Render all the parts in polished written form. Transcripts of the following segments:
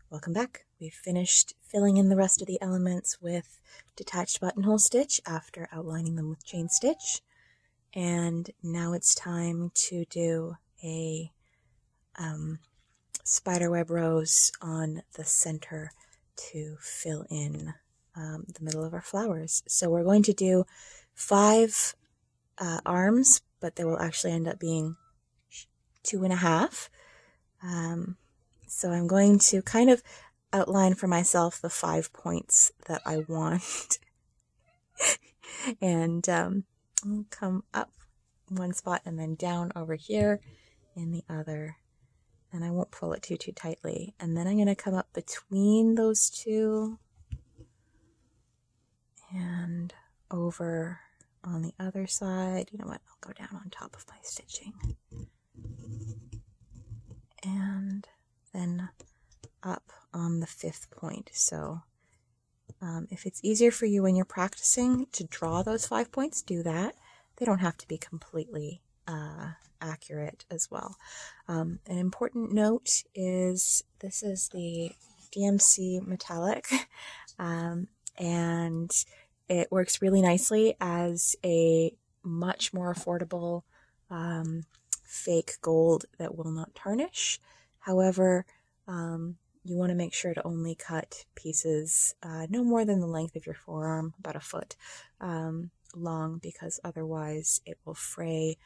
Welcome back. We've finished filling in the rest of the elements with detached buttonhole stitch after outlining them with chain stitch. And now it's time to do a spiderweb rows on the center to fill in the middle of our flowers. So we're going to do 5 arms, but there will actually end up being 2.5. So I'm going to kind of outline for myself the 5 points that I want. And I'll come up one spot and then down over here in the other. And I won't pull it too tightly. And then I'm going to come up between those two and over on the other side. You know what? I'll go down on top of my stitching. And then up on the 5th point. So if it's easier for you when you're practicing to draw those 5 points, do that. They don't have to be completely accurate as well. An important note is this is the DMC metallic, and it works really nicely as a much more affordable fake gold that will not tarnish. However, you want to make sure to only cut pieces no more than the length of your forearm, about a foot long, because otherwise it will fray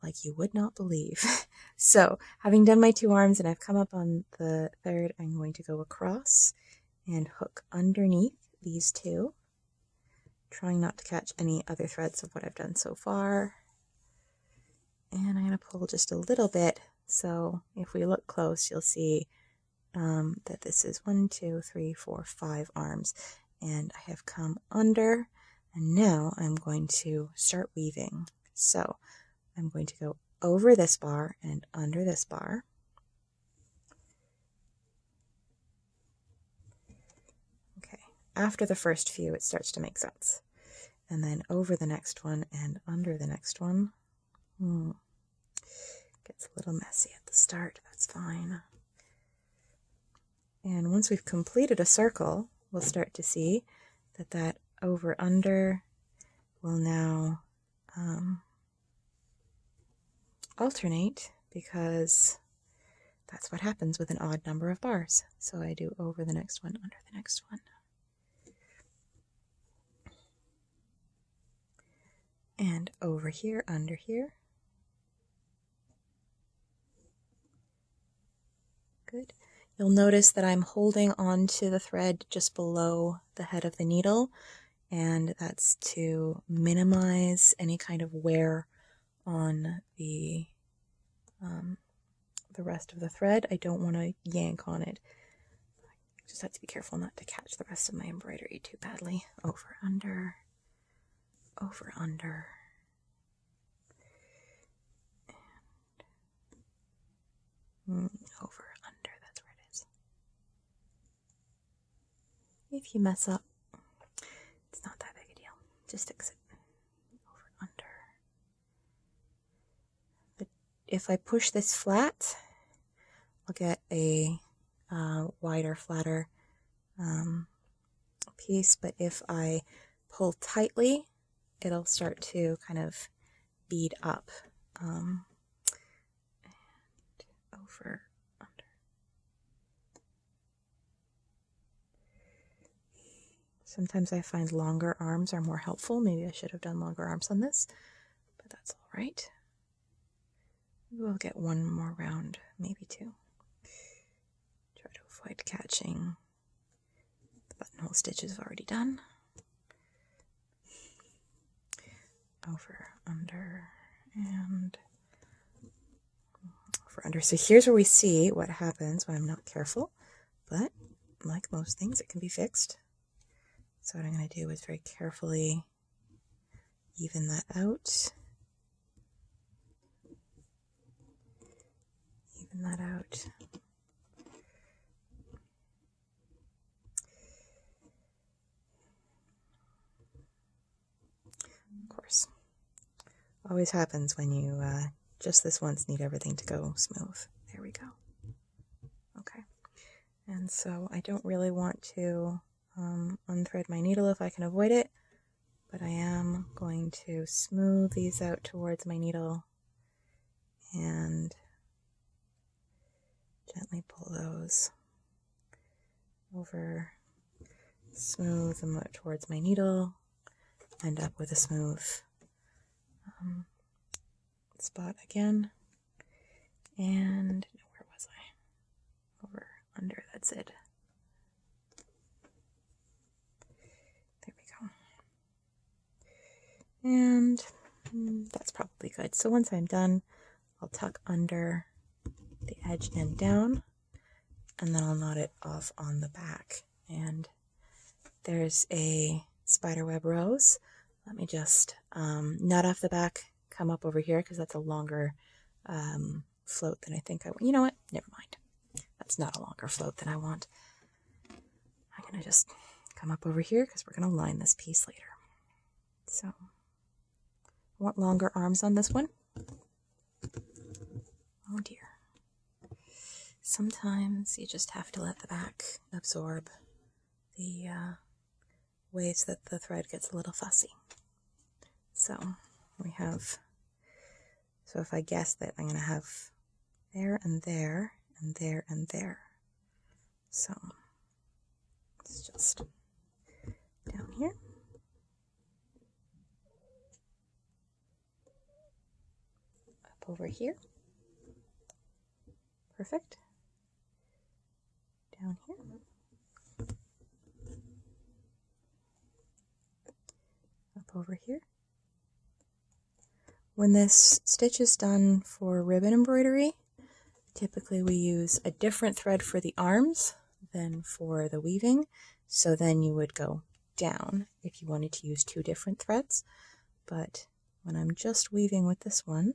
like you would not believe. So, having done my 2 arms and I've come up on the 3rd, I'm going to go across and hook underneath these 2, trying not to catch any other threads of what I've done so far. And I'm going to pull just a little bit, so if we look close, you'll see that this is 1, 2, 3, 4, 5 arms, and I have come under, and now I'm going to start weaving. So I'm going to go over this bar and under this bar. Okay, after the first few it starts to make sense. And then over the next one and under the next one. Gets a little messy at the start, that's fine. And once we've completed a circle, we'll start to see that over under will now alternate, because that's what happens with an odd number of bars. So I do over the next one, under the next one. And over here, under here. Good. You'll notice that I'm holding on to the thread just below the head of the needle, and that's to minimize any kind of wear on the rest of the thread. I don't want to yank on it. I just have to be careful not to catch the rest of my embroidery too badly. Over, under, over, under. And over, under, that's where it is. If you mess up, it's not that big a deal. Just fix it. Over, under. But if I push this flat, I'll get a wider, flatter piece. But if I pull tightly, it'll start to kind of bead up. And over, under. Sometimes I find longer arms are more helpful. Maybe I should have done longer arms on this, but that's all right. We'll get 1 more round, maybe 2. Try to avoid catching the buttonhole stitches I've already done. Over, under, and over, under. So here's where we see what happens when I'm not careful, but like most things, it can be fixed. So what I'm going to do is very carefully even that out. Even that out. Of course, always happens when you just this once need everything to go smooth. There we go. Okay. And so I don't really want to unthread my needle if I can avoid it, but I am going to smooth these out towards my needle and gently pull those over, smooth them out towards my needle, end up with a smooth spot again. And where was I? Over, under, that's it. There we go. And that's probably good. So once I'm done, I'll tuck under the edge and down, and then I'll knot it off on the back. And there's a spiderweb rose. Let me just knot off the back, come up over here, because that's a longer float than I think I want. You know what? Never mind. That's not a longer float than I want. I'm going to just come up over here because we're going to line this piece later. So I want longer arms on this one. Oh dear. Sometimes you just have to let the back absorb the ways that the thread gets a little fussy. So we have, so if I guess that I'm going to have there and there and there and there. So it's just down here. Up over here. Perfect. Down here. Up over here. When this stitch is done for ribbon embroidery, typically we use a different thread for the arms than for the weaving. So then you would go down if you wanted to use two different threads. But when I'm just weaving with this one,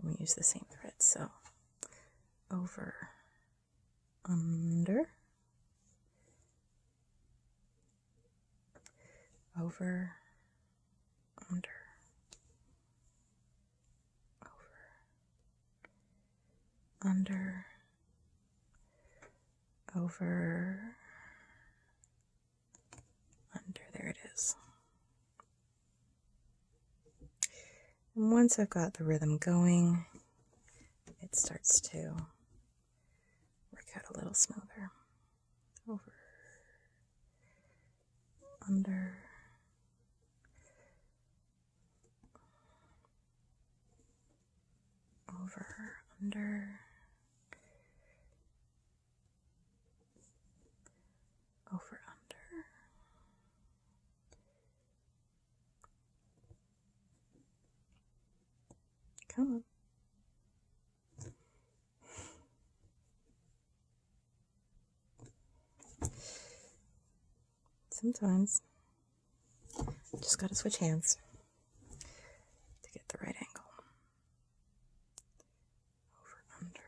we use the same thread. So over, under, over, under, over, under, over, under. There it is. And once I've got the rhythm going, it starts to work out a little smoother. Over, under, over, under, over, under. Come on. Sometimes you just gotta switch hands to get the right angle. Over, under.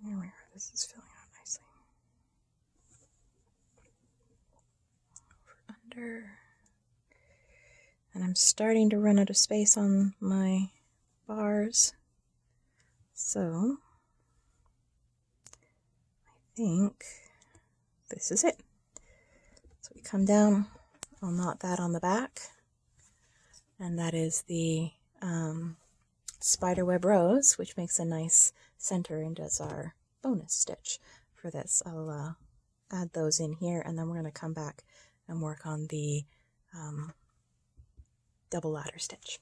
There we are. This is filling out nicely. Over, under. And I'm starting to run out of space on my bars. So I think this is it. So we come down, I'll knot that on the back, and that is the spiderweb rose, which makes a nice center and does our bonus stitch for this. I'll add those in here, and then we're going to come back and work on the double ladder stitch.